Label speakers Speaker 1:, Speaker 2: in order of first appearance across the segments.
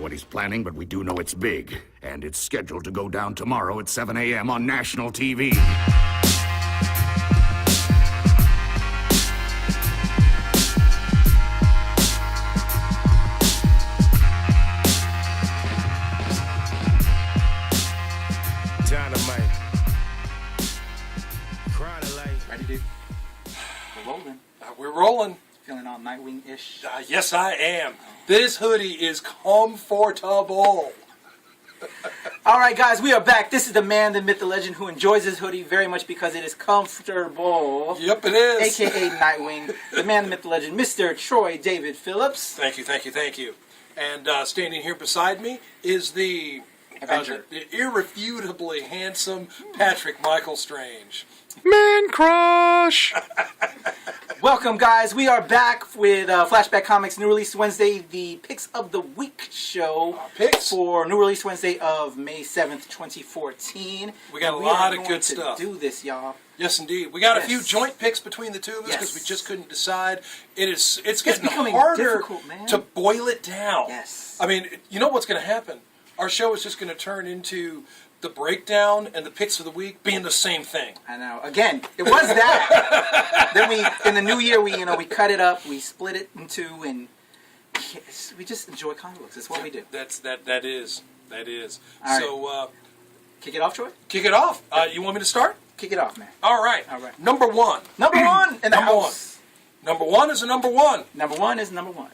Speaker 1: what he's planning, but we do know it's big. And it's scheduled to go down tomorrow at 7 a.m. on national TV.
Speaker 2: Dynamite.
Speaker 3: Ready, dude? We're rolling.
Speaker 2: We're rolling.
Speaker 3: Feeling all Nightwing-ish.
Speaker 2: Yes, I am. This hoodie is comfortable.
Speaker 3: All right, guys, we are back. This is the man, the myth, the legend who enjoys his hoodie very much because it is comfortable.
Speaker 2: Yep, it is.
Speaker 3: AKA Nightwing, the man, the myth, the legend, Mr. Troy David Phillips.
Speaker 2: Thank you, thank you, thank you. And standing here beside me is the irrefutably handsome Patrick Michael Strange.
Speaker 4: Man crush!
Speaker 3: Welcome, guys. We are back with Flashback Comics New Release Wednesday, the Picks of the Week show for New Release Wednesday of May 7th, 2014.
Speaker 2: We got a lot of good stuff.
Speaker 3: Do this, y'all.
Speaker 2: Yes, indeed. We got a few joint picks between the two of us because we just couldn't decide. It's getting harder to boil it down.
Speaker 3: Yes.
Speaker 2: I mean, you know what's going to happen? Our show is just going to turn into the breakdown and the picks of the week being the same thing.
Speaker 3: I know. Again, it was that. Then in the new year, we cut it up, we split it in two, and we just enjoy comic books. That's what we do.
Speaker 2: That is.
Speaker 3: All right.
Speaker 2: So,
Speaker 3: kick it off, Troy?
Speaker 2: Kick it off. You want me to start?
Speaker 3: Kick it off, man.
Speaker 2: All right. Number one.
Speaker 3: Number one in the house.
Speaker 2: Number one is a number one.
Speaker 3: Number one is number one.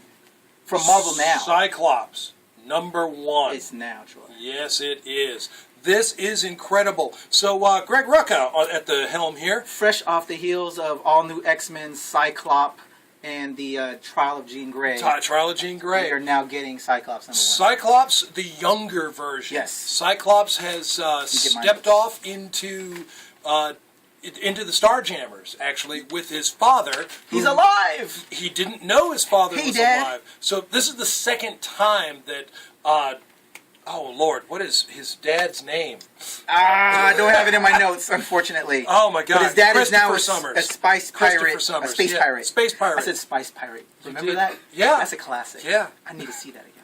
Speaker 3: From Marvel Now.
Speaker 2: Cyclops. Number one.
Speaker 3: It's now, Troy.
Speaker 2: Yes, it is. This is incredible. So, Greg Rucka at the helm here.
Speaker 3: Fresh off the heels of all new X-Men, Cyclops, and the Trial of Jean Grey.
Speaker 2: Trial of Jean Grey.
Speaker 3: We are now getting Cyclops number one.
Speaker 2: Cyclops, the younger version.
Speaker 3: Yes.
Speaker 2: Cyclops has stepped off into the Starjammers, actually, with his father.
Speaker 3: He's alive!
Speaker 2: He didn't know his father was alive. So this is the second time that... oh, Lord, what is his dad's name?
Speaker 3: I don't have it in my notes, unfortunately.
Speaker 2: Oh, my God.
Speaker 3: But his dad is now a
Speaker 2: space
Speaker 3: pirate.
Speaker 2: pirate. Space pirate.
Speaker 3: I said Spice Pirate. Remember that?
Speaker 2: Yeah.
Speaker 3: That's a classic.
Speaker 2: Yeah.
Speaker 3: I need to see that again.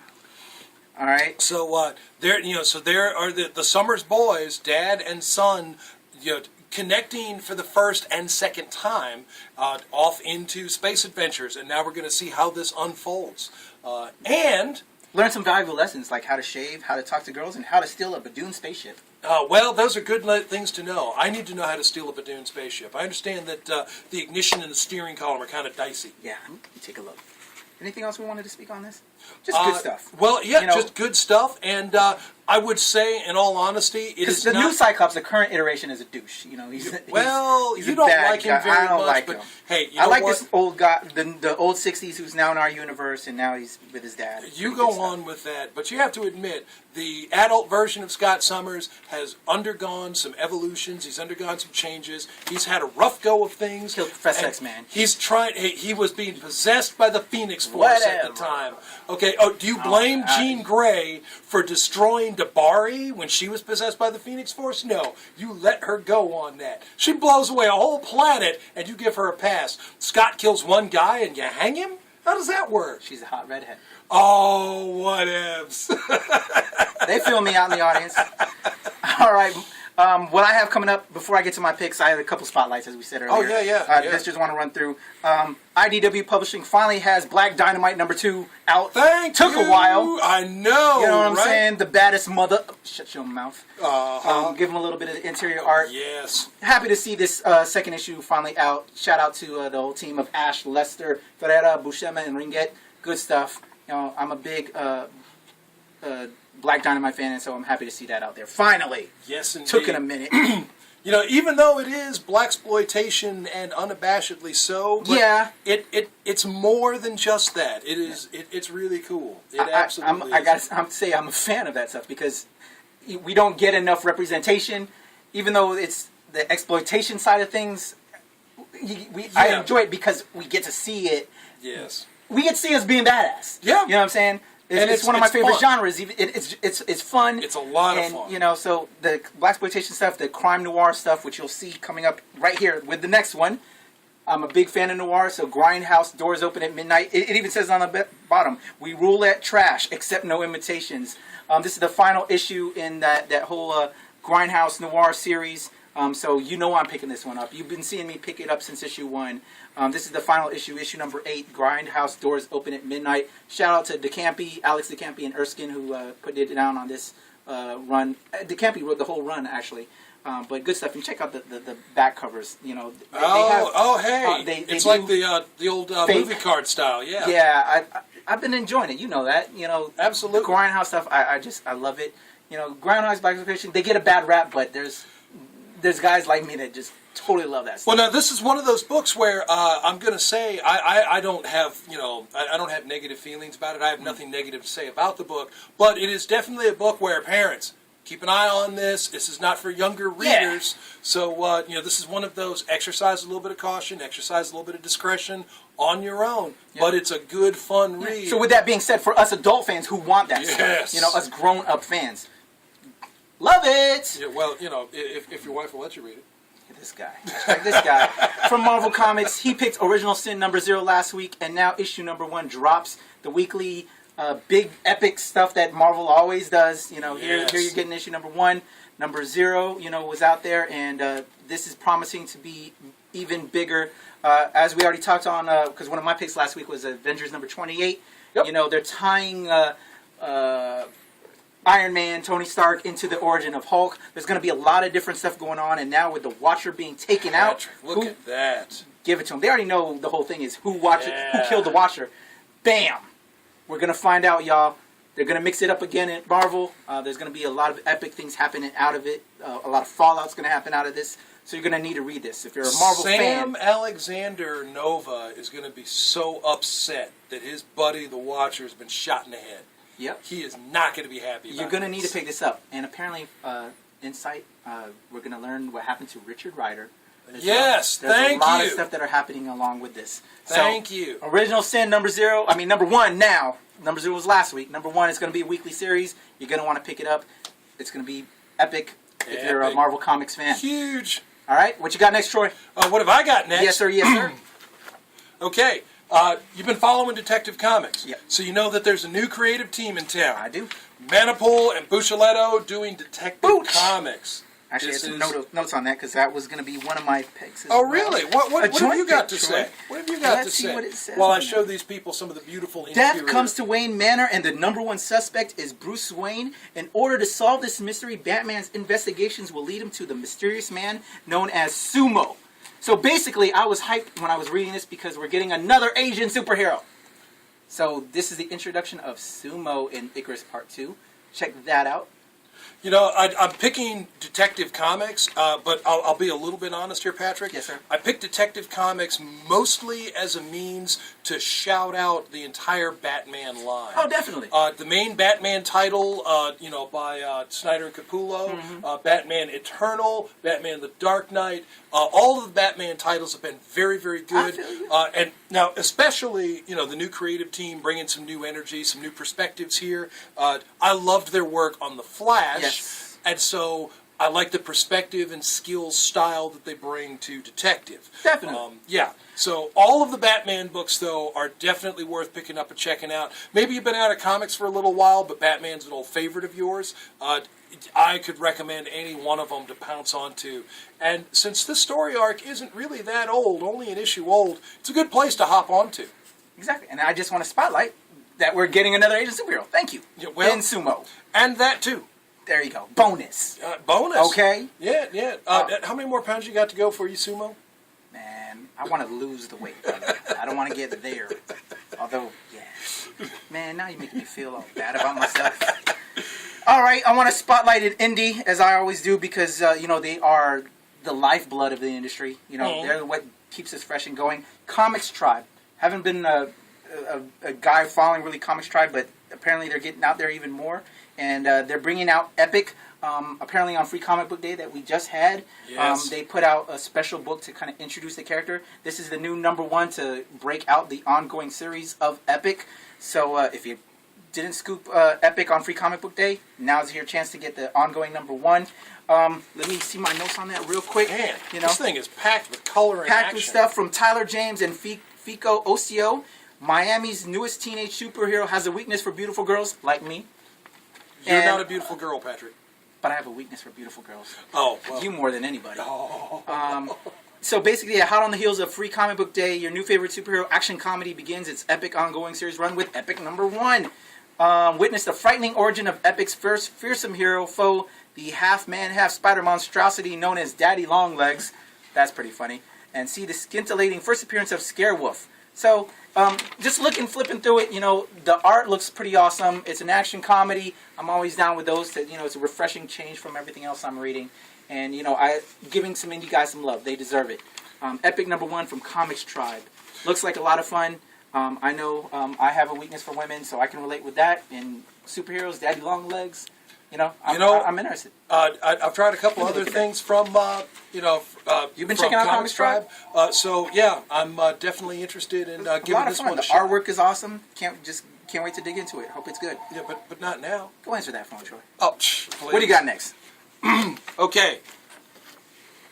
Speaker 3: All right.
Speaker 2: So, there are the Summers boys, dad and son, connecting for the first and second time off into space adventures. And now we're going to see how this unfolds. And...
Speaker 3: learn some valuable lessons like how to shave, how to talk to girls, and how to steal a Badoon spaceship.
Speaker 2: Well, those are good things to know. I need to know how to steal a Badoon spaceship. I understand that the ignition and the steering column are kind of dicey.
Speaker 3: Yeah, you take a look. Anything else we wanted to speak on this? Just good stuff.
Speaker 2: Well, yeah, just good stuff. And I would say, in all honesty, it is
Speaker 3: the new Cyclops, the current iteration, is a douche. He's
Speaker 2: you don't like him very much, but hey,
Speaker 3: I like this old guy, the old '60s, who's now in our universe, and now he's with his dad.
Speaker 2: You go on with that, but you have to admit the adult version of Scott Summers has undergone some evolutions. He's undergone some changes. He's had a rough go of things.
Speaker 3: Killed Professor X-Man.
Speaker 2: He's trying. He was being possessed by the Phoenix Force at the time. Okay. Oh, do you blame Jean Grey for destroying Dabari when she was possessed by the Phoenix Force? No. You let her go on that. She blows away a whole planet, and you give her a pass. Scott kills one guy, and you hang him? How does that work?
Speaker 3: She's a hot redhead.
Speaker 2: Oh, whatevs.
Speaker 3: They feel me out in the audience. All right. What I have coming up, before I get to my picks, I have a couple spotlights, as we said earlier.
Speaker 2: Oh, yeah.
Speaker 3: Just want to run through. IDW Publishing finally has Black Dynamite #2 out. Took a while.
Speaker 2: I know.
Speaker 3: You know what I'm saying? The baddest mother... Shut your mouth. Give him a little bit of the interior art.
Speaker 2: Yes.
Speaker 3: Happy to see this second issue finally out. Shout out to the whole team of Ash, Lester, Ferreira, Buscema, and Ringet. Good stuff. I'm a big... Black Dynamite fan, and so I'm happy to see that out there. Finally!
Speaker 2: Yes, indeed.
Speaker 3: Took it a minute.
Speaker 2: Even though it is blaxploitation and unabashedly so, but it's more than just that. It is. It's really cool. It absolutely is.
Speaker 3: I gotta say I'm a fan of that stuff because we don't get enough representation, even though it's the exploitation side of things. I enjoy it because we get to see it.
Speaker 2: Yes.
Speaker 3: We get to see us being badass.
Speaker 2: Yeah.
Speaker 3: You know what I'm saying? It's one of my favorite genres. It's fun.
Speaker 2: It's a lot of fun.
Speaker 3: So the blaxploitation stuff, the crime noir stuff, which you'll see coming up right here with the next one. I'm a big fan of noir, so Grindhouse, doors open at midnight. It even says on the bottom, we rule at trash, accept no imitations. This is the final issue in that whole Grindhouse noir series. So you know I'm picking this one up. You've been seeing me pick it up since issue 1. This is the final issue, issue number 8, Grindhouse, doors open at midnight. Shout out to DeCampi, Alex DeCampi and Erskine, who put it down on this run. DeCampi wrote the whole run, actually. But good stuff. And check out the back covers. You know.
Speaker 2: It's like the old movie card style. Yeah.
Speaker 3: Yeah, I've been enjoying it. You know that. You know.
Speaker 2: Absolutely.
Speaker 3: The Grindhouse stuff. I love it. You know, Grindhouse Black Exploitation. They get a bad rap, but there's guys like me that just totally love that stuff.
Speaker 2: Well, now this is one of those books where I'm going to say I don't have I don't have negative feelings about it. I have nothing negative to say about the book, but it is definitely a book where parents, keep an eye on this. This is not for younger readers.
Speaker 3: Yeah.
Speaker 2: So, this is one of those, exercise a little bit of caution, exercise a little bit of discretion on your own. Yeah. But it's a good, fun read.
Speaker 3: So with that being said, for us adult fans who want that
Speaker 2: yes.
Speaker 3: stuff, us grown-up fans, love it!
Speaker 2: Yeah, well, if your wife will let you read it.
Speaker 3: This guy. From Marvel Comics, he picked Original Sin number 0 last week, and now issue number 1 drops. The weekly big epic stuff that Marvel always does. Here you're getting issue number 1. Number 0, was out there, and this is promising to be even bigger. As we already talked on, because one of my picks last week was Avengers number 28. Yep. They're tying Iron Man, Tony Stark into the origin of Hulk. There's going to be a lot of different stuff going on, and now with the Watcher being taken out,
Speaker 2: look at that.
Speaker 3: Give it to them. They already know the whole thing is who killed the Watcher. Bam! We're going to find out, y'all. They're going to mix it up again at Marvel. There's going to be a lot of epic things happening out of it. A lot of fallout's going to happen out of this. So you're going to need to read this. If you're a Marvel fan.
Speaker 2: Sam Alexander Nova is going to be so upset that his buddy, the Watcher, has been shot in the head.
Speaker 3: Yep.
Speaker 2: He is not going to be happy about it.
Speaker 3: You're going to need to pick this up. And apparently, Insight, we're going to learn what happened to Richard Rider.
Speaker 2: There's
Speaker 3: a lot of stuff that are happening along with this.
Speaker 2: Thank you.
Speaker 3: Original Sin number 1 now. Number 0 was last week. Number 1 is going to be a weekly series. You're going to want to pick it up. It's going to be epic if you're a Marvel Comics fan.
Speaker 2: Huge.
Speaker 3: All right. What you got next, Troy?
Speaker 2: What have I got next?
Speaker 3: Yes, sir. Yes, sir.
Speaker 2: Okay. You've been following Detective Comics.
Speaker 3: Yep.
Speaker 2: So you know that there's a new creative team in town.
Speaker 3: I do.
Speaker 2: Manipul and Buccellato doing Detective Comics.
Speaker 3: Actually, I had some notes on that because that was going to be one of my picks.
Speaker 2: Oh, really? What have you got to say? What have you got to
Speaker 3: see
Speaker 2: say?
Speaker 3: What it says
Speaker 2: while I show these people some of the beautiful
Speaker 3: Death
Speaker 2: interior.
Speaker 3: comes to Wayne Manor, and the number 1 suspect is Bruce Wayne. In order to solve this mystery, Batman's investigations will lead him to the mysterious man known as Sumo. So basically, I was hyped when I was reading this because we're getting another Asian superhero. So this is the introduction of Sumo in Icarus Part 2. Check that out.
Speaker 2: I'm picking Detective Comics, but I'll be a little bit honest here, Patrick.
Speaker 3: Yes, sir.
Speaker 2: I picked Detective Comics mostly as a means to shout out the entire Batman line.
Speaker 3: Oh, definitely.
Speaker 2: The main Batman title, by Snyder and Capullo, Batman Eternal, Batman The Dark Knight, all of the Batman titles have been very, very good.
Speaker 3: I feel you.
Speaker 2: And now, especially, the new creative team bringing some new energy, some new perspectives here. I loved their work on The Flash.
Speaker 3: Yes.
Speaker 2: And so I like the perspective and skills style that they bring to Detective.
Speaker 3: Definitely.
Speaker 2: So all of the Batman books, though, are definitely worth picking up and checking out. Maybe you've been out of comics for a little while, but Batman's an old favorite of yours. I could recommend any one of them to pounce onto. And since this story arc isn't really that old, only an issue old, it's a good place to hop onto.
Speaker 3: Exactly. And I just want to spotlight that we're getting another Asian superhero. Thank you.
Speaker 2: Yeah, well,
Speaker 3: in Sumo.
Speaker 2: And that, too.
Speaker 3: There you go. Bonus.
Speaker 2: Bonus.
Speaker 3: Okay.
Speaker 2: Yeah. How many more pounds you got to go for you, Sumo?
Speaker 3: Man, I want to lose the weight. I don't want to get there. Although, yeah. Man, now you're making me feel all bad about myself. All right, I want to spotlight an indie, as I always do, because, they are the lifeblood of the industry. They're what keeps us fresh and going. Comics Tribe. Haven't been a guy following really Comics Tribe, but apparently they're getting out there even more. And they're bringing out Epic, apparently on Free Comic Book Day that we just had.
Speaker 2: Yes.
Speaker 3: They put out a special book to kind of introduce the character. This is the new number 1 to break out the ongoing series of Epic. So if you didn't scoop Epic on Free Comic Book Day, now's your chance to get the ongoing #1. Let me see my notes on that real quick.
Speaker 2: Man, this thing is packed with color and
Speaker 3: packed
Speaker 2: action.
Speaker 3: with stuff from Tyler James and Fico Ocio. Miami's newest teenage superhero has a weakness for beautiful girls like me.
Speaker 2: You're not a beautiful girl, Patrick.
Speaker 3: But I have a weakness for beautiful girls.
Speaker 2: Oh, well.
Speaker 3: You more than anybody.
Speaker 2: Oh.
Speaker 3: So basically, hot on the heels of Free Comic Book Day, your new favorite superhero action comedy begins its epic ongoing series run with Epic #1. Witness the frightening origin of Epic's first fearsome hero foe, the half-man, half-spider monstrosity known as Daddy Longlegs. That's pretty funny. And see the scintillating first appearance of Scarewolf. So, just flipping through it, the art looks pretty awesome. It's an action comedy. I'm always down with those. It's a refreshing change from everything else I'm reading. And, giving some indie guys some love. They deserve it. Epic #1 from Comics Tribe. Looks like a lot of fun. I know I have a weakness for women, so I can relate with that. And superheroes, Daddy Longlegs. I'm interested.
Speaker 2: I've tried a couple other things from,
Speaker 3: You've been checking out Comics Tribe?
Speaker 2: So, yeah, I'm definitely interested in giving this one a
Speaker 3: The
Speaker 2: shot.
Speaker 3: artwork is awesome. Can't wait to dig into it. Hope it's good.
Speaker 2: Yeah, but not now.
Speaker 3: Go answer that phone, Troy.
Speaker 2: Oh,
Speaker 3: What do you got next?
Speaker 2: Okay.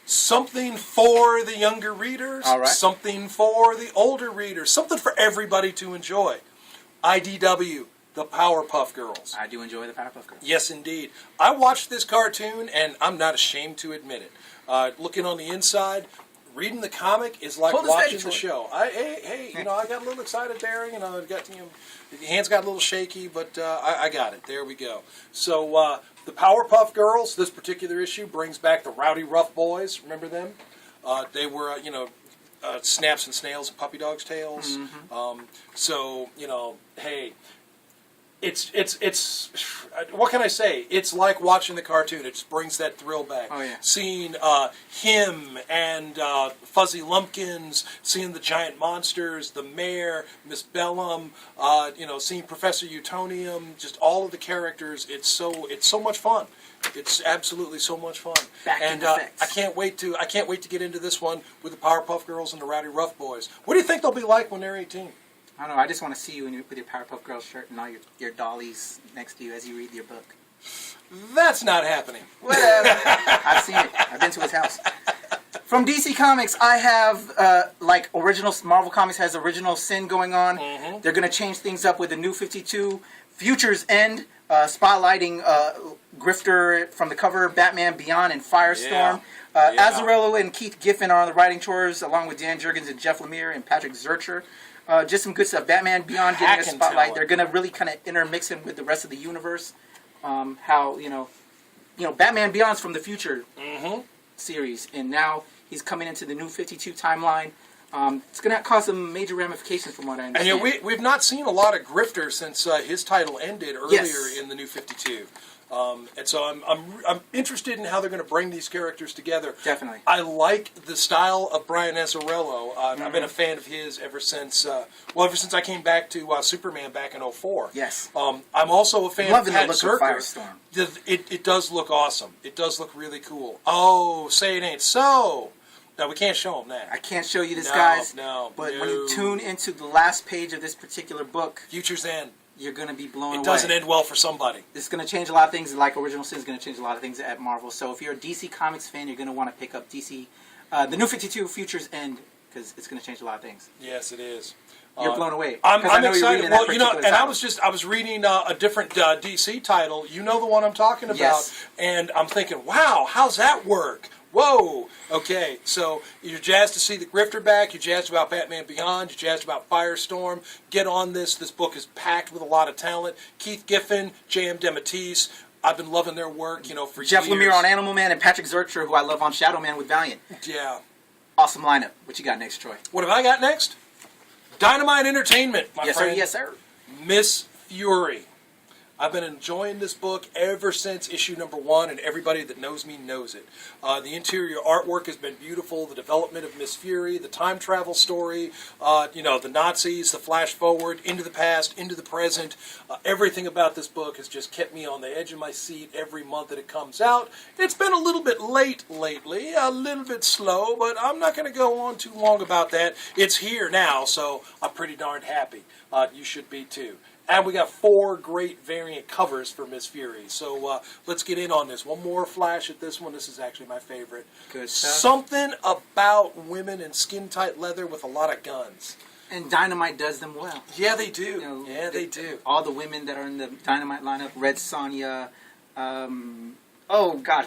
Speaker 2: Something for the younger readers.
Speaker 3: All right.
Speaker 2: Something for the older readers. Something for everybody to enjoy. IDW. The Powerpuff Girls.
Speaker 3: I do enjoy the Powerpuff Girls.
Speaker 2: Yes, indeed. I watched this cartoon, and I'm not ashamed to admit it. Looking on the inside, reading the comic is like watching the show. I got a little excited there. The hands got a little shaky, but I got it. There we go. So the Powerpuff Girls, this particular issue brings back the Rowdy Rough Boys. Remember them? They were, Snaps and Snails and Puppy Dog's Tails. Mm-hmm. Hey. It's what can I say? It's like watching the cartoon. It just brings that thrill back.
Speaker 3: Oh, yeah.
Speaker 2: Seeing him and Fuzzy Lumpkins, seeing the giant monsters, the mayor, Miss Bellum, seeing Professor Utonium, just all of the characters. It's so much fun. It's absolutely so much fun.
Speaker 3: And
Speaker 2: I can't wait to get into this one with the Powerpuff Girls and the Rowdy Rough Boys. What do you think they'll be like when they're 18?
Speaker 3: I don't know. I just want to see you with your Powerpuff Girls shirt and all your dollies next to you as you read your book.
Speaker 2: That's not happening.
Speaker 3: Whatever. I've seen it. I've been to his house. From DC Comics, I have, original Marvel Comics has Original Sin going on. Mm-hmm. They're going to change things up with the New 52, Future's End, spotlighting Grifter from the cover, Batman Beyond, and Firestorm. Azzarello and Keith Giffen are on the writing chores, along with Dan Jurgens and Jeff Lemire and Patrick Zurcher. Just some good stuff. Batman Beyond getting a spotlight. Talent. They're going to really kind of intermix him with the rest of the universe. Batman Beyond's from the Future series, and now he's coming into the New 52 timeline. It's going to cause some major ramifications from what I understand.
Speaker 2: And we've not seen a lot of Grifter since his title ended earlier in the New 52. And so I'm interested in how they're going to bring these characters together.
Speaker 3: Definitely.
Speaker 2: I like the style of Brian Azzarello. I've been a fan of his ever since I came back to Superman back in 2004.
Speaker 3: Yes.
Speaker 2: I'm also a fan of Pat Zirker.
Speaker 3: Firestorm.
Speaker 2: It does look awesome. It does look really cool. Oh, say it ain't so. No, we can't show them that.
Speaker 3: I can't show you this, guys.
Speaker 2: No.
Speaker 3: But when you tune into the last page of this particular book,
Speaker 2: Future's End.
Speaker 3: You're going to be blown away.
Speaker 2: It doesn't end well for somebody.
Speaker 3: It's going to change a lot of things. Like Original Sin is going to change a lot of things at Marvel. So if you're a DC Comics fan, you're going to want to pick up DC, the New 52 Future's End, because it's going to change a lot of things.
Speaker 2: Yes, it is.
Speaker 3: You're blown away.
Speaker 2: I'm excited. Well, I was reading a different DC title. You know the one I'm talking about.
Speaker 3: Yes.
Speaker 2: And I'm thinking, wow, how's that work? Whoa. Okay, so you're jazzed to see the Grifter back. You're jazzed about Batman Beyond. You're jazzed about Firestorm. Get on this. This book is packed with a lot of talent. Keith Giffen, J.M. DeMatteis. I've been loving their work, for
Speaker 3: Jeff
Speaker 2: years.
Speaker 3: Lemire on Animal Man and Patrick Zurcher, who I love on Shadow Man with Valiant.
Speaker 2: Yeah.
Speaker 3: Awesome lineup. What you got next, Troy?
Speaker 2: What have I got next? Dynamite Entertainment, my friend.
Speaker 3: Yes, sir.
Speaker 2: Miss Fury. I've been enjoying this book ever since issue #1, and everybody that knows me knows it. The interior artwork has been beautiful. The development of Miss Fury, the time travel story, the Nazis, the flash forward, into the past, into the present. Everything about this book has just kept me on the edge of my seat every month that it comes out. It's been a little bit late lately, a little bit slow, but I'm not going to go on too long about that. It's here now, so I'm pretty darn happy. You should be too. And we got 4 great variant covers for Miss Fury. So let's get in on this. One more flash at this one. This is actually my favorite.
Speaker 3: Good stuff.
Speaker 2: Something about women in skin-tight leather with a lot of guns.
Speaker 3: And Dynamite does them well.
Speaker 2: Yeah, they do.
Speaker 3: You know,
Speaker 2: they do.
Speaker 3: All the women that are in the Dynamite lineup, Red Sonja,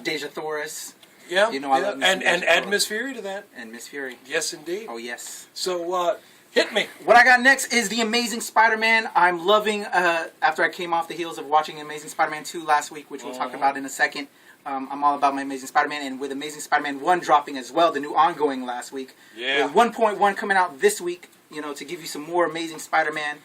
Speaker 3: Deja Thoris.
Speaker 2: Yeah,
Speaker 3: you know, I love
Speaker 2: and add Miss Fury to that.
Speaker 3: And Miss Fury.
Speaker 2: Yes, indeed.
Speaker 3: Oh, yes.
Speaker 2: So, hit me.
Speaker 3: What I got next is The Amazing Spider-Man. I'm loving, after I came off the heels of watching Amazing Spider-Man 2 last week, which we'll talk about in a second, I'm all about my Amazing Spider-Man, and with Amazing Spider-Man 1 dropping as well, the new ongoing last week.
Speaker 2: Yeah.
Speaker 3: With 1.1 coming out this week, you know, to give you some more Amazing Spider-Man.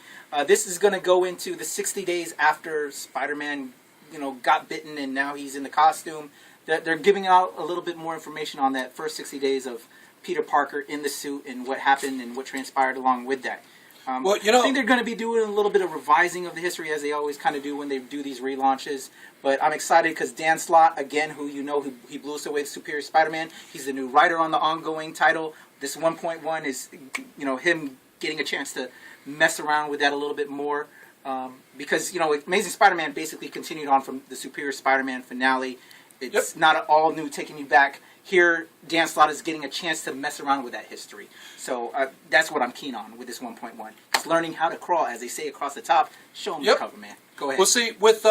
Speaker 3: This is going to go into the 60 days after Spider-Man, you know, got bitten and now he's in the costume. They're giving out a little bit more information on that first 60 days of Peter Parker in the suit and what happened and what transpired along with that.
Speaker 2: Well, you know,
Speaker 3: I think they're going to be doing a little bit of revising of the history as they always kind of do when they do these relaunches. But I'm excited because Dan Slott, again, who you know, he blew us away with Superior Spider-Man. He's the new writer on the ongoing title. This 1.1 is, you know, him getting a chance to mess around with that a little bit more. Because, you know, Amazing Spider-Man basically continued on from the Superior Spider-Man finale. It's not all new, taking you back. Here, Dan Slott is getting a chance to mess around with that history. So that's what I'm keen on with this 1.1. It's learning how to crawl, as they say across the top. Show them the cover, man. Go ahead.
Speaker 2: Well, see, with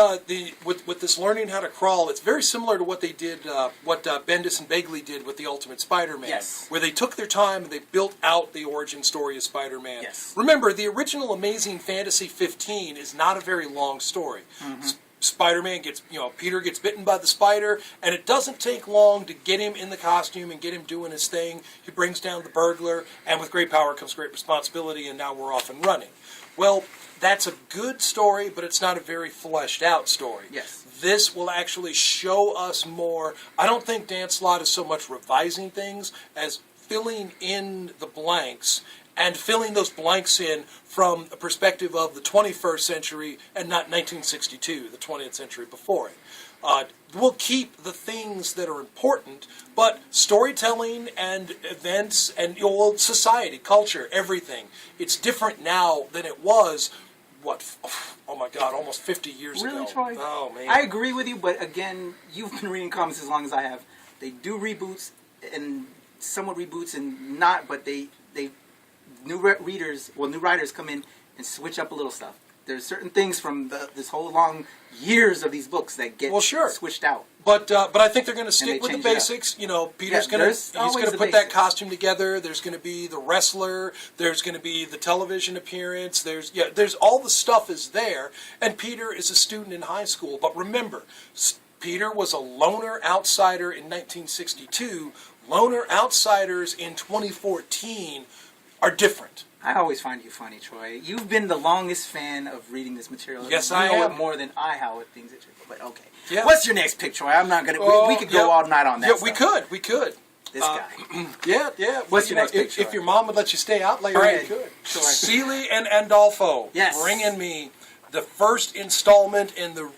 Speaker 2: this learning how to crawl, it's very similar to what they did, what Bendis and Bagley did with the Ultimate Spider-Man,
Speaker 3: yes,
Speaker 2: where they took their time and they built out the origin story of Spider-Man.
Speaker 3: Yes.
Speaker 2: Remember, the original Amazing Fantasy 15 is not a very long story. Mm-hmm. Spider-Man gets, you know, Peter gets bitten by the spider, and it doesn't take long to get him in the costume and get him doing his thing. He brings down the burglar, and with great power comes great responsibility, and now we're off and running. Well, that's a good story, but it's not a very fleshed out story.
Speaker 3: Yes.
Speaker 2: This will actually show us more. I don't think Dan Slott is so much revising things as filling in the blanks, and filling those blanks in from a perspective of the 21st century and not 1962, the 20th century before it. We'll keep the things that are important, but storytelling and events and society, culture, everything, it's different now than it was, oh my God, almost 50 years ago.
Speaker 3: Really, Troy?
Speaker 2: Oh, man.
Speaker 3: I agree with you, but again, you've been reading comics as long as I have. They do reboots, and somewhat reboots and not, but they new writers come in and switch up a little stuff. There's certain things from this whole long years of these books that get switched out.
Speaker 2: But I think they're going to stick with the basics. You know, Peter's going to put that costume together. There's going to be the wrestler. There's going to be the television appearance. There's all the stuff is there. And Peter is a student in high school. But remember, Peter was a loner outsider in 1962. Loner outsiders in 2014 are different.
Speaker 3: I always find you funny, Troy. You've been the longest fan of reading this material.
Speaker 2: Yes,
Speaker 3: you
Speaker 2: I
Speaker 3: know
Speaker 2: am.
Speaker 3: it more than I how it things that you. But okay.
Speaker 2: Yeah.
Speaker 3: What's your next pick, Troy? I'm not gonna. We could go all night on that.
Speaker 2: Yeah, we could.
Speaker 3: This guy.
Speaker 2: Yeah.
Speaker 3: What's your next pick,
Speaker 2: If your mom would let you stay out later, you could.
Speaker 3: Troy.
Speaker 2: Seeley and Andolfo.
Speaker 3: Yes.
Speaker 2: Bringing me the first installment in the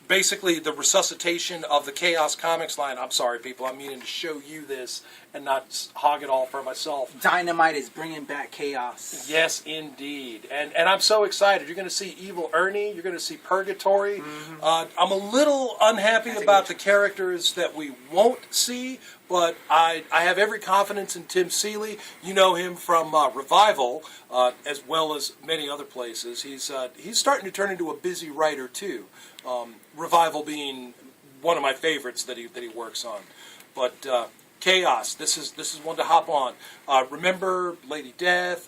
Speaker 2: basically the resuscitation of the Chaos Comics line. I'm sorry, people. I'm meaning to show you this and not hog it all for myself.
Speaker 3: Dynamite is bringing back chaos.
Speaker 2: Yes, indeed. And I'm so excited. You're going to see Evil Ernie. You're going to see Purgatory. Mm-hmm. I'm a little unhappy about the characters that we won't see, but I have every confidence in Tim Seeley. You know him from Revival, as well as many other places. He's starting to turn into a busy writer, too. Revival being one of my favorites that he works on. But Chaos, this is one to hop on. Remember Lady Death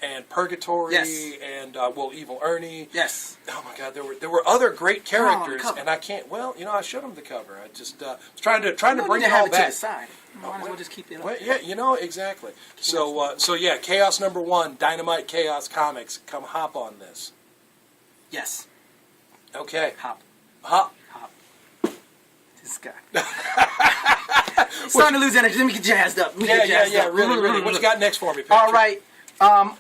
Speaker 2: and Purgatory,
Speaker 3: yes,
Speaker 2: and Evil Ernie.
Speaker 3: Yes.
Speaker 2: Oh my God, there were other great characters, and I can't. Well, I showed them the cover. I just was trying to bring it all back.
Speaker 3: To the side. Might as well just keep it up.
Speaker 2: Well, yeah, exactly. So yeah, Chaos #1, Dynamite Chaos Comics. Come hop on this.
Speaker 3: Yes.
Speaker 2: Okay.
Speaker 3: Hop. This guy. Starting to lose energy. Let me get jazzed up.
Speaker 2: Yeah. Really. What you got next for me, Patrick?
Speaker 3: All right.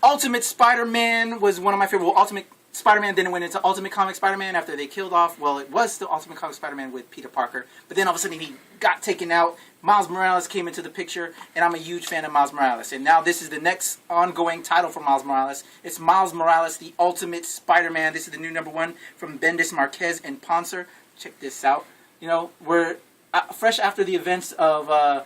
Speaker 3: Ultimate Spider-Man was one of my favorite. Well, Ultimate Spider-Man then went into Ultimate Comics Spider-Man after they killed off, well, it was still Ultimate Comics Spider-Man with Peter Parker, but then all of a sudden he got taken out. Miles Morales came into the picture, and I'm a huge fan of Miles Morales. And now this is the next ongoing title for Miles Morales. It's Miles Morales, the Ultimate Spider-Man. This is the new #1 from Bendis, Marquez, and Poncer. Check this out. You know, we're fresh after the events of...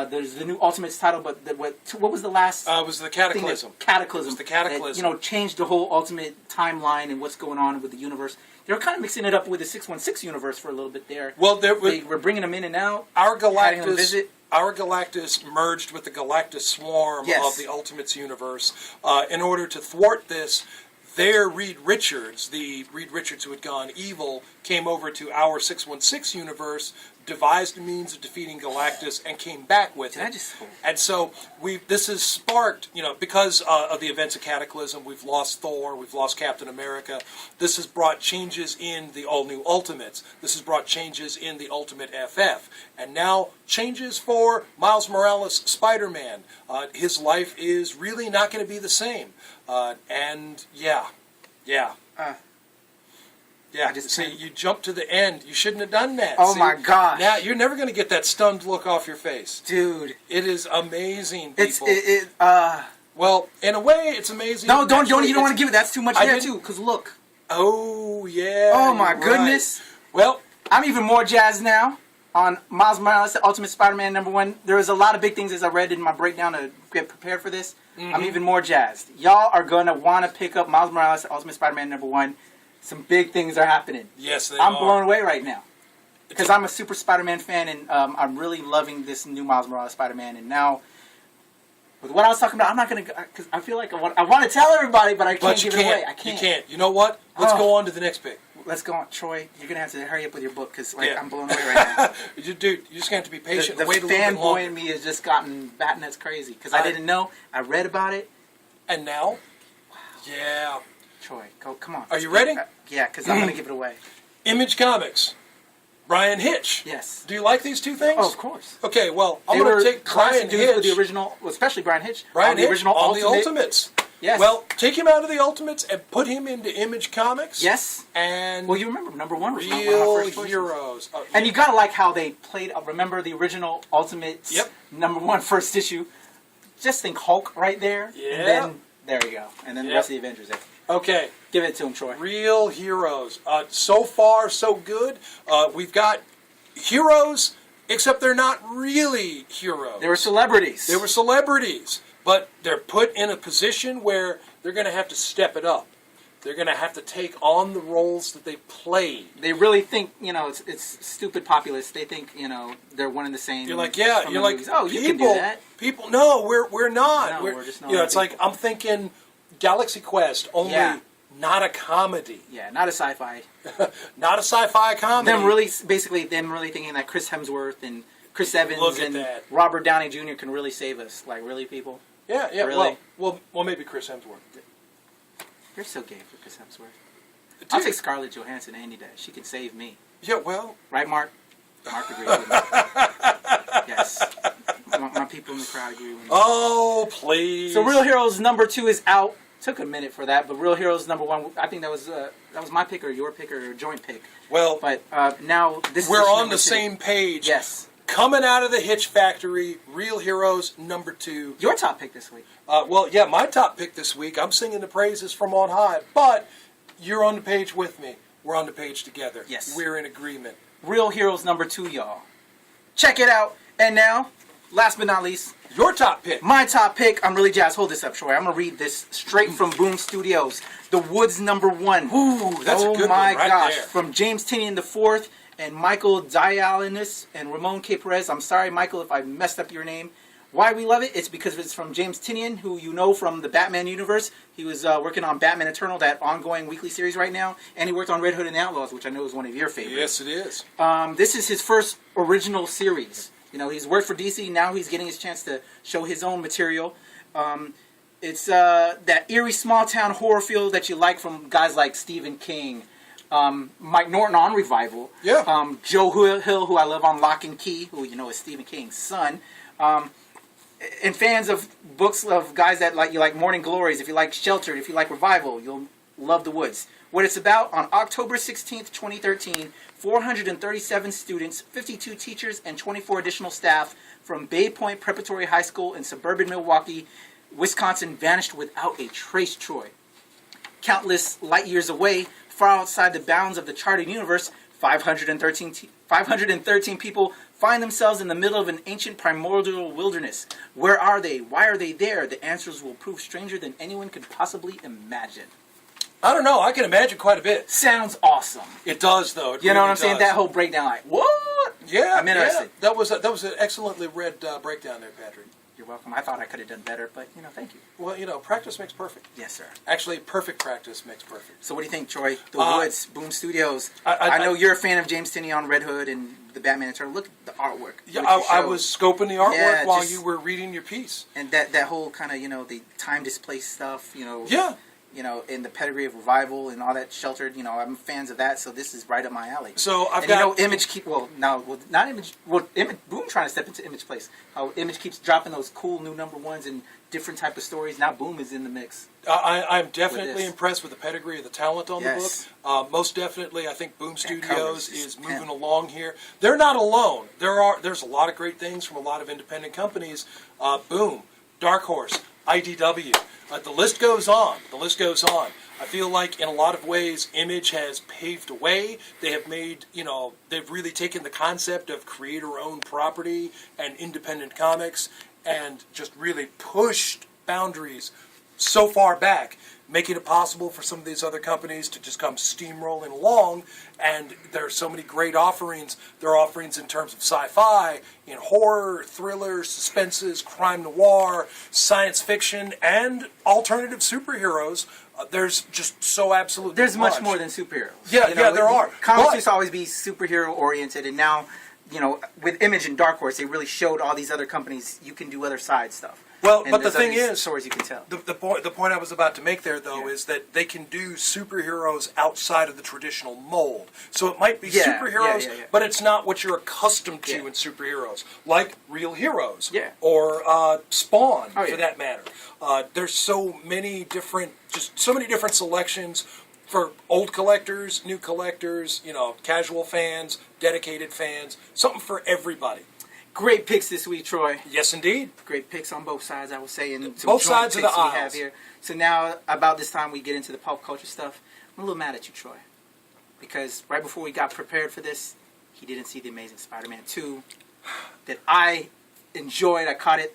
Speaker 3: there's the new Ultimates title, but what was the last?
Speaker 2: It was the Cataclysm.
Speaker 3: Cataclysm.
Speaker 2: It was the Cataclysm.
Speaker 3: That, you know, changed the whole Ultimate timeline and what's going on with the universe. They were kind of mixing it up with the 616 universe for a little bit there.
Speaker 2: Well,
Speaker 3: they were bringing them in and out.
Speaker 2: Our
Speaker 3: having them visit.
Speaker 2: Galactus merged with the Galactus Swarm
Speaker 3: Yes.
Speaker 2: of the Ultimates universe in order to thwart this. Their Reed Richards, the Reed Richards who had gone evil, came over to our 616 universe, devised a means of defeating Galactus, and came back with it. And so this has sparked, you know, because of the events of Cataclysm, we've lost Thor, we've lost Captain America. This has brought changes in the all-new Ultimates. This has brought changes in the Ultimate FF. And now changes for Miles Morales' Spider-Man. His life is really not going to be the same. And yeah. See, you jumped to the end. You shouldn't have done that.
Speaker 3: Oh
Speaker 2: See,
Speaker 3: my gosh!
Speaker 2: Now you're never going to get that stunned look off your face,
Speaker 3: dude.
Speaker 2: It is amazing, people.
Speaker 3: Well,
Speaker 2: in a way, it's amazing.
Speaker 3: No, don't. You don't want to give it. That's too much there too. Because look.
Speaker 2: Oh yeah.
Speaker 3: Oh my goodness.
Speaker 2: Well,
Speaker 3: I'm even more jazzed now on Miles Morales, the Ultimate Spider-Man #1. There was a lot of big things as I read in my breakdown to get prepared for this. I'm even more jazzed. Y'all are gonna want to pick up Miles Morales, the Ultimate Spider-Man #1. Some big things are happening.
Speaker 2: Yes, they are.
Speaker 3: I'm blown away right now. Because I'm a super Spider-Man fan, and I'm really loving this new Miles Morales Spider-Man. And now, with what I was talking about, I'm not going to... Because I feel like I want to tell everybody, but I can't give it away. I can't.
Speaker 2: You can't. You know what? Let's go on to the next pick.
Speaker 3: Let's go on. Troy, you're going to have to hurry up with your book, because I'm blown away right now.
Speaker 2: Dude, you're just going to have to be patient and
Speaker 3: the
Speaker 2: wait a little bit longer.
Speaker 3: fanboy in me has just gotten batting that's crazy. Because I didn't know. I read about it.
Speaker 2: And now? Wow. Yeah.
Speaker 3: Troy, come on.
Speaker 2: Are you ready?
Speaker 3: Yeah, because I'm going to give it away.
Speaker 2: Image Comics. Brian Hitch.
Speaker 3: Yes.
Speaker 2: Do you like these two things?
Speaker 3: Oh, of course.
Speaker 2: Okay, well, I'm going to take Brian Hitch.
Speaker 3: With the original, especially Brian Hitch.
Speaker 2: Brian Hitch
Speaker 3: the original
Speaker 2: on the Ultimates.
Speaker 3: Yes.
Speaker 2: Well, take him out of the Ultimates and put him into Image Comics.
Speaker 3: Yes.
Speaker 2: And
Speaker 3: well, you remember #1 was
Speaker 2: Real Heroes.
Speaker 3: And you got to like how they played. Remember the original Ultimates?
Speaker 2: Yep.
Speaker 3: #1 first issue. Just think Hulk right there.
Speaker 2: Yeah.
Speaker 3: And then there you go. And then the rest of the Avengers.
Speaker 2: Okay.
Speaker 3: Give it to him, Troy.
Speaker 2: Real Heroes. So far, so good. We've got heroes, except they're not really heroes.
Speaker 3: They were celebrities.
Speaker 2: They were celebrities. But they're put in a position where they're going to have to step it up. They're going to have to take on the roles that they played.
Speaker 3: They really think, it's stupid populace. They think, they're one and the same.
Speaker 2: You're like, yeah. You're like,
Speaker 3: oh, you can do that.
Speaker 2: People, no, we're not.
Speaker 3: No, we're just not.
Speaker 2: It's like, I'm thinking Galaxy Quest, only not a comedy.
Speaker 3: Yeah, not a sci-fi.
Speaker 2: Not a sci-fi comedy.
Speaker 3: Them really thinking that Chris Hemsworth and Chris Evans and Robert Downey Jr. can really save us. Like, really, people?
Speaker 2: Yeah.
Speaker 3: Really?
Speaker 2: Well, maybe Chris Hemsworth.
Speaker 3: You're so gay for Chris Hemsworth. Dude. I'll take Scarlett Johansson any day. She can save me.
Speaker 2: Yeah, well.
Speaker 3: Right, Marc? Marc agrees with me. Yes. My people in the crowd agree with me.
Speaker 2: Oh, please.
Speaker 3: So Real Heroes #2 is out. Took a minute for that, but Real Heroes #1, I think that was my pick or your pick or a joint pick.
Speaker 2: Well,
Speaker 3: but now this
Speaker 2: we're
Speaker 3: is
Speaker 2: on the same page.
Speaker 3: Yes.
Speaker 2: Coming out of the Hitch Factory, Real Heroes #2.
Speaker 3: Your top pick this week.
Speaker 2: Well, yeah, my top pick this week. I'm singing the praises from on high, but you're on the page with me. We're on the page together.
Speaker 3: Yes.
Speaker 2: We're in agreement.
Speaker 3: Real Heroes #2, y'all. Check it out. And now, last but not least,
Speaker 2: your top pick.
Speaker 3: My top pick. I'm really jazzed. Hold this up, Troy. I'm going to read this straight from Boom Studios. The Woods #1.
Speaker 2: Ooh, that's a good one right
Speaker 3: gosh.
Speaker 2: there.
Speaker 3: From James Tynion IV and Michael Dialynis and Ramon K. Perez. I'm sorry, Michael, if I messed up your name. Why we love it? It's because it's from James Tynion, who you know from the Batman universe. He was working on Batman Eternal, that ongoing weekly series right now. And he worked on Red Hood and the Outlaws, which I know is one of your favorites.
Speaker 2: Yes, it is.
Speaker 3: This is his first original series. He's worked for DC. Now he's getting his chance to show his own material. It's that eerie small-town horror feel that you like from guys like Stephen King, Mike Norton on Revival, Joe Hill, who I love on Lock and Key, who is Stephen King's son, and fans of books of guys that you like Morning Glories. If you like Sheltered, if you like Revival, you'll Love the Woods. What it's about, on October 16th, 2013, 437 students, 52 teachers, and 24 additional staff from Bay Point Preparatory High School in suburban Milwaukee, Wisconsin vanished without a trace, Troy. Countless light years away, far outside the bounds of the charted universe, 513 people find themselves in the middle of an ancient primordial wilderness. Where are they? Why are they there? The answers will prove stranger than anyone could possibly imagine.
Speaker 2: I don't know. I can imagine quite a bit.
Speaker 3: Sounds awesome.
Speaker 2: It does, though. It
Speaker 3: You know
Speaker 2: really
Speaker 3: what I'm saying?
Speaker 2: does.
Speaker 3: That whole breakdown, like, what?
Speaker 2: Yeah,
Speaker 3: I'm interested.
Speaker 2: Yeah. That was an excellently read breakdown there, Patrick.
Speaker 3: You're welcome. I thought I could have done better, but, thank you.
Speaker 2: Well, practice makes perfect.
Speaker 3: Yes, sir.
Speaker 2: Actually, perfect practice makes perfect.
Speaker 3: So what do you think, Troy? The Woods, Boom Studios.
Speaker 2: I
Speaker 3: know you're a fan of James Tinney on Red Hood and the Batman Eternal. Look at the artwork.
Speaker 2: Yeah,
Speaker 3: Look at the
Speaker 2: I
Speaker 3: show.
Speaker 2: was scoping the artwork while
Speaker 3: just-
Speaker 2: you were reading your piece.
Speaker 3: And that whole kind of, the time displaced stuff,
Speaker 2: Yeah.
Speaker 3: In the pedigree of revival and all that sheltered, I'm fans of that, so this is right up my alley.
Speaker 2: So I've
Speaker 3: and
Speaker 2: got
Speaker 3: Image not Image, Image, Boom trying to step into Image place. How Image keeps dropping those cool new number ones and different type of stories. Now Boom is in the mix.
Speaker 2: I'm definitely
Speaker 3: this.
Speaker 2: impressed with the pedigree of the talent on
Speaker 3: Yes.
Speaker 2: the book. Most definitely, I think Boom Studios
Speaker 3: covers
Speaker 2: is
Speaker 3: is
Speaker 2: moving
Speaker 3: 10.
Speaker 2: along here. They're not alone. There's a lot of great things from a lot of independent companies. Boom, Dark Horse, IDW. The list goes on. The list goes on. I feel like in a lot of ways, Image has paved a way. They have made, they've really taken the concept of creator-owned property and independent comics and just really pushed boundaries so far back, making it possible for some of these other companies to just come steamrolling along. And there are so many great offerings. There are offerings in terms of sci-fi, in horror, thrillers, suspenses, crime noir, science fiction, and alternative superheroes. There's just so absolutely
Speaker 3: There's much more than superheroes.
Speaker 2: Yeah, there are.
Speaker 3: Comics
Speaker 2: But-
Speaker 3: used to always be superhero oriented, and now, with Image and Dark Horse, they really showed all these other companies you can do other side stuff.
Speaker 2: Well,
Speaker 3: And
Speaker 2: but the
Speaker 3: there's
Speaker 2: thing
Speaker 3: other
Speaker 2: is,
Speaker 3: stories you can tell.
Speaker 2: the point I was about to make there, though,
Speaker 3: Yeah.
Speaker 2: is that they can do superheroes outside of the traditional mold. So it might be
Speaker 3: Yeah,
Speaker 2: superheroes,
Speaker 3: yeah.
Speaker 2: but it's not what you're accustomed to
Speaker 3: Yeah.
Speaker 2: in superheroes, like Real Heroes,
Speaker 3: Yeah.
Speaker 2: or Spawn,
Speaker 3: Oh, yeah.
Speaker 2: for that matter. There's so many different selections for old collectors, new collectors, casual fans, dedicated fans, something for everybody.
Speaker 3: Great picks this week, Troy.
Speaker 2: Yes, indeed.
Speaker 3: Great picks on both sides, I will say. And some
Speaker 2: Both
Speaker 3: joint
Speaker 2: sides of the
Speaker 3: picks we
Speaker 2: aisles.
Speaker 3: have here. So now, about this time, we get into the pop culture stuff. I'm a little mad at you, Troy. Because right before we got prepared for this, he didn't see The Amazing Spider-Man 2 that I enjoyed. I caught it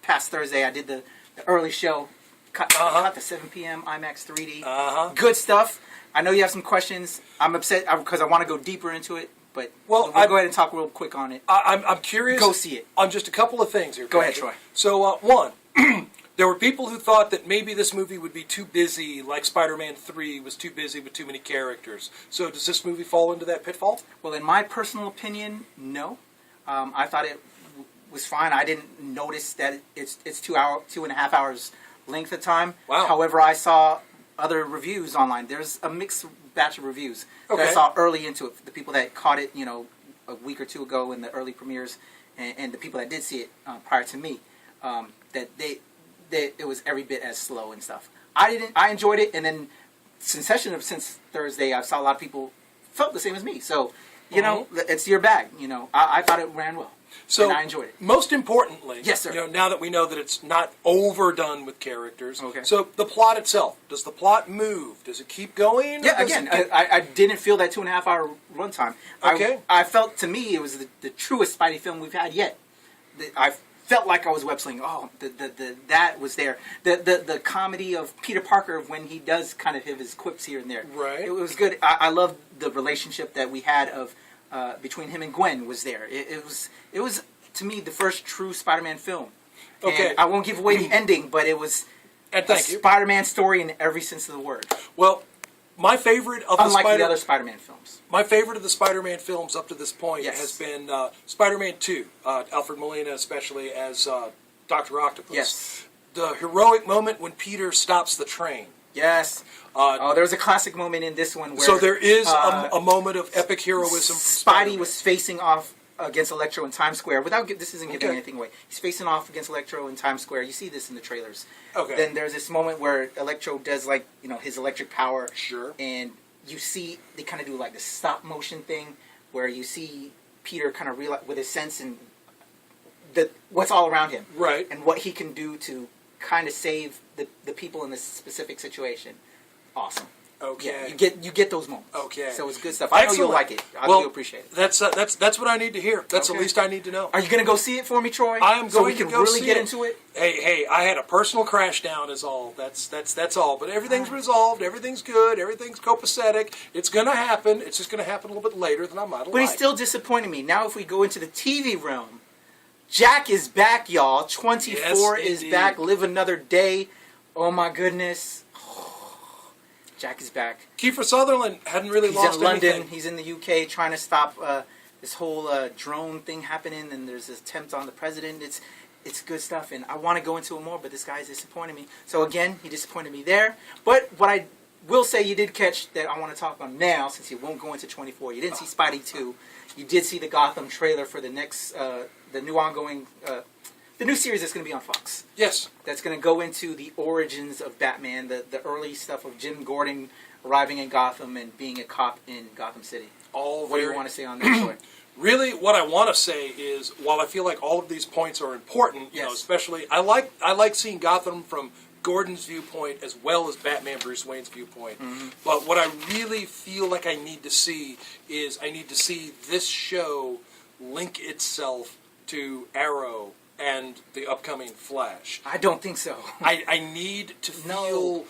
Speaker 3: past Thursday. I did the early show. Caught the 7 p.m. IMAX 3D. Good stuff. I know you have some questions. I'm upset because I want to go deeper into it. But we'll go ahead and talk real quick on it.
Speaker 2: I'm curious.
Speaker 3: Go see it.
Speaker 2: On just a couple of things here.
Speaker 3: Go ahead,
Speaker 2: Patrick.
Speaker 3: Troy.
Speaker 2: So, one, there were people who thought that maybe this movie would be too busy, like Spider-Man 3 was too busy with too many characters. So does this movie fall into that pitfall?
Speaker 3: Well, in my personal opinion, no. I thought it was fine. I didn't notice that it's 2.5 hours length of time.
Speaker 2: Wow.
Speaker 3: However, I saw other reviews online. There's a mixed batch of reviews that I
Speaker 2: Okay.
Speaker 3: saw early into it. The people that caught it, a week or two ago in the early premieres, and the people that did see it prior to me, that it was every bit as slow and stuff. I enjoyed it, and then since Thursday, I saw a lot of people felt the same as me. So, it's your bag. I thought it ran well.
Speaker 2: So
Speaker 3: and I enjoyed it.
Speaker 2: Most importantly,
Speaker 3: Yes, sir.
Speaker 2: Now that we know that it's not overdone with characters,
Speaker 3: Okay.
Speaker 2: so the plot itself, does the plot move? Does it keep going? or
Speaker 3: Yeah,
Speaker 2: does
Speaker 3: again,
Speaker 2: it-
Speaker 3: I didn't feel that 2.5 hour runtime.
Speaker 2: Okay.
Speaker 3: I felt, to me, it was the truest Spidey film we've had yet. I felt like I was web slinging. Oh, that was there. The comedy of Peter Parker when he does kind of have his quips here and there.
Speaker 2: Right.
Speaker 3: It was good. I love the relationship that we had of between him and Gwen was there. It was to me the first true Spider-Man film.
Speaker 2: Okay.
Speaker 3: And I won't give away the ending, but it was
Speaker 2: And thank you.
Speaker 3: Spider-Man story in every sense of the word.
Speaker 2: Well, my favorite of
Speaker 3: Unlike the other Spider-Man films.
Speaker 2: My favorite of the Spider-Man films up to this point
Speaker 3: Yes.
Speaker 2: has been Spider-Man 2, Alfred Molina especially as Dr. Octopus.
Speaker 3: Yes.
Speaker 2: The heroic moment when Peter stops the train.
Speaker 3: Yes. There's a classic moment in this one where...
Speaker 2: So there is a moment of epic heroism from
Speaker 3: Spidey
Speaker 2: Spider-Man.
Speaker 3: was facing off against Electro in Times Square. This isn't giving
Speaker 2: Okay.
Speaker 3: anything away. He's facing off against Electro in Times Square. You see this in the trailers.
Speaker 2: Okay.
Speaker 3: Then there's this moment where Electro does his electric power.
Speaker 2: Sure.
Speaker 3: And you see they kind of do like the stop motion thing where you see Peter kind of realize with his sense and what's all around him.
Speaker 2: Right.
Speaker 3: And what he can do to kind of save the people in this specific situation. Awesome.
Speaker 2: Okay.
Speaker 3: Yeah, you get those moments.
Speaker 2: Okay.
Speaker 3: So it's good stuff. I know you'll
Speaker 2: Excellent.
Speaker 3: like it. I
Speaker 2: Well,
Speaker 3: do appreciate it.
Speaker 2: That's what I need to hear. That's
Speaker 3: Okay.
Speaker 2: the least I need to know.
Speaker 3: Are you going to go see it for me, Troy?
Speaker 2: I am
Speaker 3: so
Speaker 2: going
Speaker 3: we can
Speaker 2: to go
Speaker 3: really
Speaker 2: see
Speaker 3: get
Speaker 2: it.
Speaker 3: into it.
Speaker 2: Hey, I had a personal crash down is all. That's all. But everything's resolved. Everything's good. Everything's copacetic. It's going to happen. It's just going to happen a little bit later than I might have
Speaker 3: But he's
Speaker 2: liked.
Speaker 3: still disappointing me. Now if we go into the TV realm, Jack is back, y'all. 24
Speaker 2: Yes,
Speaker 3: is
Speaker 2: indeed.
Speaker 3: back. Live another day. Oh my goodness. Jack is back.
Speaker 2: Kiefer Sutherland hadn't really
Speaker 3: He's
Speaker 2: lost
Speaker 3: in London.
Speaker 2: anything.
Speaker 3: He's in the UK trying to stop this whole drone thing happening, and there's this attempt on the president. It's good stuff, and I want to go into it more, but this guy's disappointing me. So again, he disappointed me there. But what I will say you did catch that I want to talk about now, since you won't go into 24. You didn't see Spidey 2. You did see the Gotham trailer for the next, the new ongoing, the new series that's going to be on Fox.
Speaker 2: Yes.
Speaker 3: That's going to go into the origins of Batman, the early stuff of Jim Gordon arriving in Gotham and being a cop in Gotham City.
Speaker 2: All
Speaker 3: What do you
Speaker 2: very-
Speaker 3: want to say on that, Troy?
Speaker 2: Really, what I want to say is, while I feel like all of these points are important, you know,
Speaker 3: Yes.
Speaker 2: especially I like seeing Gotham from Gordon's viewpoint as well as Batman Bruce Wayne's viewpoint.
Speaker 3: Mm-hmm.
Speaker 2: But what I really feel like I need to see is I need to see this show link itself to Arrow and the upcoming Flash.
Speaker 3: I don't think so.
Speaker 2: I need to feel
Speaker 3: No.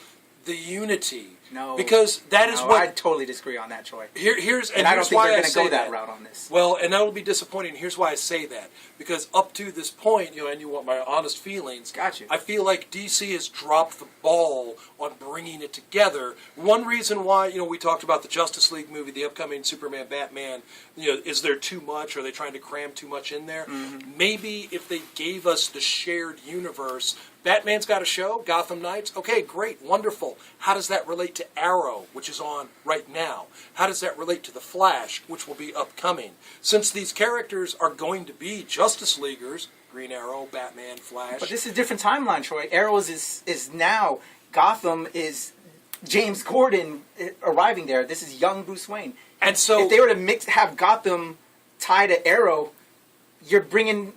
Speaker 2: the unity.
Speaker 3: No.
Speaker 2: Because that is
Speaker 3: No,
Speaker 2: what
Speaker 3: I totally disagree on that, Troy.
Speaker 2: here's
Speaker 3: And I don't
Speaker 2: here's
Speaker 3: think
Speaker 2: why
Speaker 3: they're
Speaker 2: I
Speaker 3: going to
Speaker 2: say
Speaker 3: go that route on this.
Speaker 2: Well, and that'll be disappointing. Here's why I say that. Because up to this point, you know, and you want my honest feelings,
Speaker 3: Gotcha.
Speaker 2: I feel like DC has dropped the ball on bringing it together. One reason why, you know, we talked about the Justice League movie, the upcoming Superman, Batman, you know, is there too much? Are they trying to cram too much in there?
Speaker 3: Mm-hmm.
Speaker 2: Maybe if they gave us the shared universe, Batman's got a show, Gotham Knights. Okay, great, wonderful. How does that relate to Arrow, which is on right now? How does that relate to The Flash, which will be upcoming? Since these characters are going to be Justice Leaguers, Green Arrow, Batman, Flash.
Speaker 3: But this is a different timeline, Troy. Arrows is now. Gotham is James Gordon arriving there. This is young Bruce Wayne.
Speaker 2: And so
Speaker 3: if they were to have Gotham tie to Arrow, you're bringing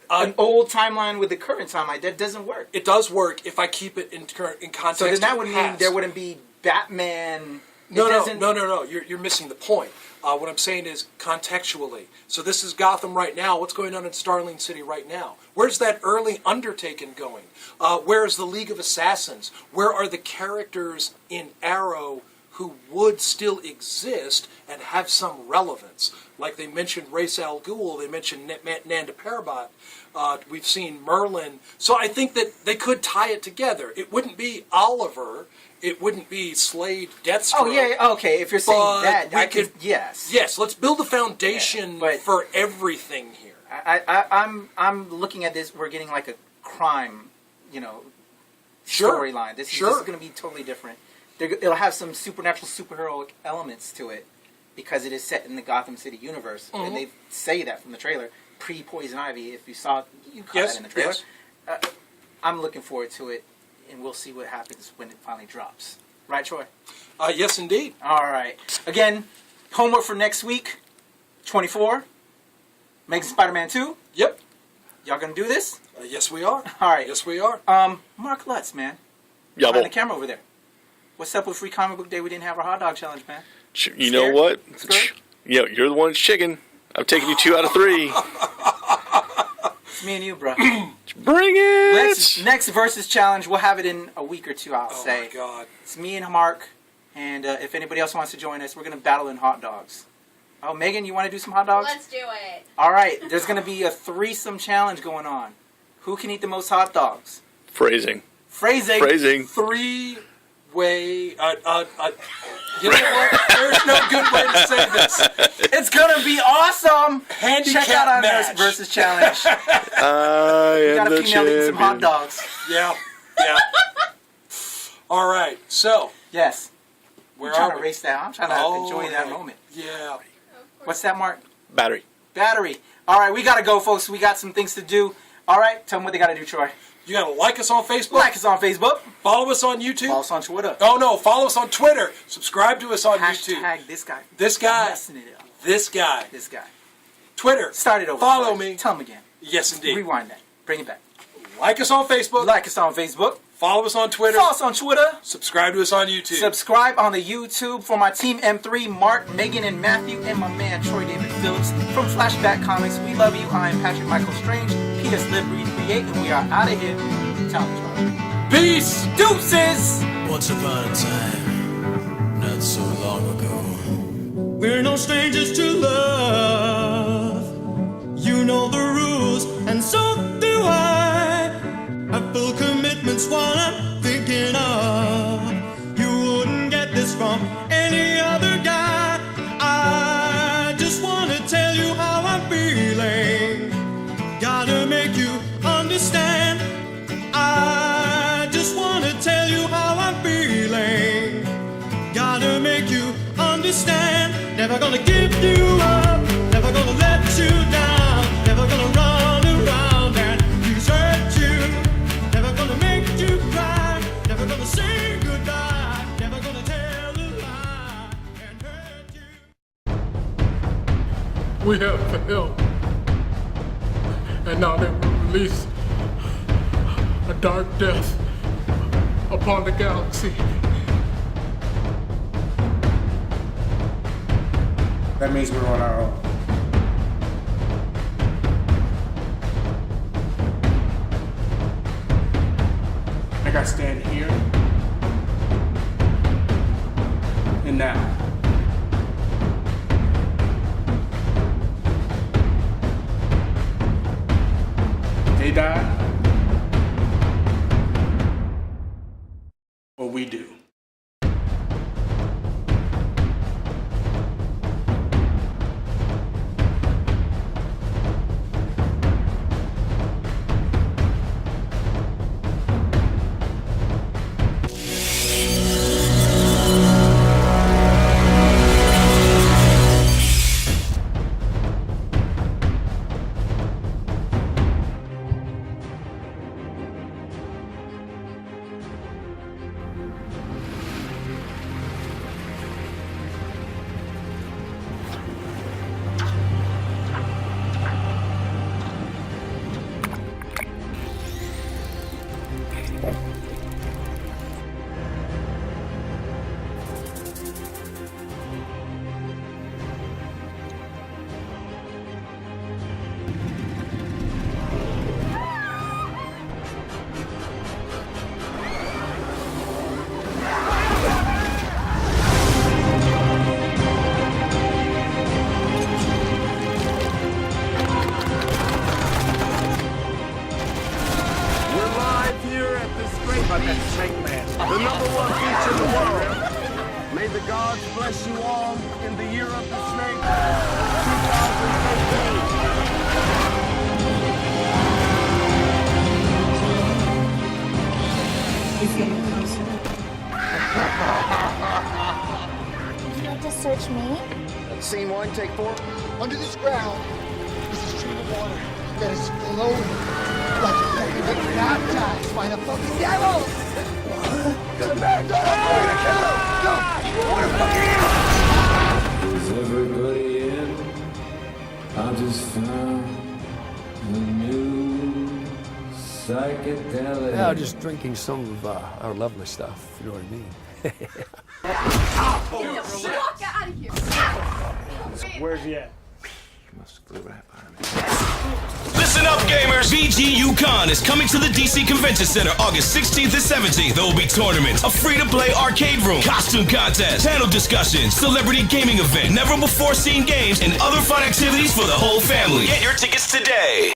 Speaker 3: an old timeline with the current timeline. That doesn't work.
Speaker 2: it does work if I keep it in context.
Speaker 3: So then that
Speaker 2: of
Speaker 3: would
Speaker 2: the
Speaker 3: mean
Speaker 2: past.
Speaker 3: there wouldn't be Batman.
Speaker 2: No. You're missing the point. What I'm saying is contextually. So this is Gotham right now. What's going on in Starling City right now? Where's that early Undertaken going? Where is the League of Assassins? Where are the characters in Arrow who would still exist and have some relevance? Like they mentioned Ra's al Ghul, they mentioned Nanda Parbat. We've seen Merlin. So I think that they could tie it together. It wouldn't be Oliver. It wouldn't be Slade Deathstroke.
Speaker 3: Oh yeah, okay. If you're saying
Speaker 2: But
Speaker 3: that,
Speaker 2: we
Speaker 3: I could.
Speaker 2: could-
Speaker 3: Yes.
Speaker 2: Yes, let's build a foundation
Speaker 3: Yeah, but-
Speaker 2: for everything here.
Speaker 3: I'm looking at this. We're getting like a crime,
Speaker 2: Sure.
Speaker 3: storyline. This is
Speaker 2: Sure.
Speaker 3: going to be totally different. It'll have some supernatural, superhero elements to it because it is set in the Gotham City universe,
Speaker 2: Mm-hmm.
Speaker 3: and they say that from the trailer. Pre-Poison Ivy, if you saw, you caught
Speaker 2: Yes,
Speaker 3: that in the trailer.
Speaker 2: yes.
Speaker 3: I'm looking forward to it, and we'll see what happens when it finally drops. Right, Troy?
Speaker 2: Yes, indeed.
Speaker 3: All right. Again, homework for next week: 24, Amazing Spider-Man 2.
Speaker 2: Yep.
Speaker 3: Y'all gonna do this?
Speaker 2: Yes, we are.
Speaker 3: All right.
Speaker 2: Yes, we are.
Speaker 3: Marc Lutz, man.
Speaker 4: Yeah,
Speaker 3: Behind the camera over there. What's up with Free Comic Book Day? We didn't have our hot dog challenge, man.
Speaker 4: you know
Speaker 3: Scared?
Speaker 4: what?
Speaker 3: Scared?
Speaker 4: You're the one that's chicken. I'm taking you 2 out of 3.
Speaker 3: It's me and you, bro.
Speaker 4: Bring it!
Speaker 3: Next versus challenge, we'll have it in a week or two, I'll
Speaker 2: Oh
Speaker 3: say.
Speaker 2: my God.
Speaker 3: It's me and Marc, and if anybody else wants to join us, we're going to battle in hot dogs. Oh, Megan, you want to do some hot dogs?
Speaker 5: Let's do it.
Speaker 3: All right, there's going to be a threesome challenge going on. Who can eat the most hot dogs?
Speaker 4: Phrasing.
Speaker 3: Phrasing.
Speaker 2: Three-way. You know what? There's no good way to say this.
Speaker 3: It's going to be awesome.
Speaker 2: Handicap
Speaker 3: Check out our
Speaker 2: match.
Speaker 3: versus challenge.
Speaker 4: I
Speaker 3: We
Speaker 4: am
Speaker 3: got a
Speaker 4: the
Speaker 3: female eating some hot
Speaker 4: champion.
Speaker 3: dogs.
Speaker 2: Yeah. All right. So,
Speaker 3: Yes.
Speaker 2: where
Speaker 3: I'm trying
Speaker 2: are
Speaker 3: to
Speaker 2: we?
Speaker 3: race that. I'm trying to enjoy that
Speaker 2: okay.
Speaker 3: moment.
Speaker 2: Yeah.
Speaker 3: What's that, Marc?
Speaker 4: Battery.
Speaker 3: Battery. All right, we got to go, folks. We got some things to do. All right, tell them what they got to do, Troy.
Speaker 2: You got to like us on Facebook.
Speaker 3: Like us on Facebook.
Speaker 2: Follow us on YouTube.
Speaker 3: Follow us on Twitter.
Speaker 2: Oh, no. Follow us on Twitter. Subscribe to us on YouTube.
Speaker 3: Hashtag this guy.
Speaker 2: This guy.
Speaker 3: Messing it up.
Speaker 2: This guy.
Speaker 3: This guy.
Speaker 2: Twitter.
Speaker 3: Start it over.
Speaker 2: Follow
Speaker 3: Troy.
Speaker 2: me.
Speaker 3: Tell them again.
Speaker 2: Yes, indeed.
Speaker 3: Rewind that. Bring it back.
Speaker 2: Like us on Facebook.
Speaker 3: Like us on Facebook.
Speaker 2: Follow us on Twitter.
Speaker 3: Follow us on Twitter.
Speaker 2: Subscribe to us on YouTube.
Speaker 3: Subscribe on the YouTube for my team M3, Marc, Megan, and Matthew, and my man Troy David Phillips from Flashback Comics. We love you. I am Patrick Michael Strange. P.S. Live, Breathe, Create, and we are out of here. Tell them, Troy.
Speaker 2: Peace.
Speaker 3: Deuces.
Speaker 5: Once upon a time, not so long ago, we're no strangers to love. You know the rules, and so do I. Have full commitments, what I'm thinking of. You wouldn't get this from any other guy. I just wanna tell you how I'm feeling. Gotta make you understand. I just wanna tell you how I'm feeling. Gotta make you understand. Never gonna give you up. Never gonna let you down. Never gonna run around and desert you. Never gonna make you cry. Never gonna say goodbye. Never gonna tell a lie and hurt you.
Speaker 6: We have failed, and now they will release a dark death upon the galaxy.
Speaker 7: That means we're on our own. I gotta stand here and now. They die, or we do.
Speaker 8: The #1 feature in the world. May the gods bless you all in the year of the snake, 2013.
Speaker 9: Would you like to search me?
Speaker 8: Scene 1, take 4.
Speaker 10: Under this ground is a stream of water that is flowing like you're ready to get baptized by the fucking devil! Come back, go!
Speaker 11: Is everybody in? I just found a new psychedelic.
Speaker 12: Yeah, just drinking some of our lovely stuff, you know what I mean?
Speaker 13: Walk out of here!
Speaker 7: Where's he at?
Speaker 11: Must have flew right by me.
Speaker 5: Listen up, gamers! VG UConn is coming to the DC Convention Center August 16th and 17th. There will be tournaments, a free-to-play arcade room, costume contest, panel discussions, celebrity gaming event, never-before-seen games, and other fun activities for the whole family. Get your tickets today!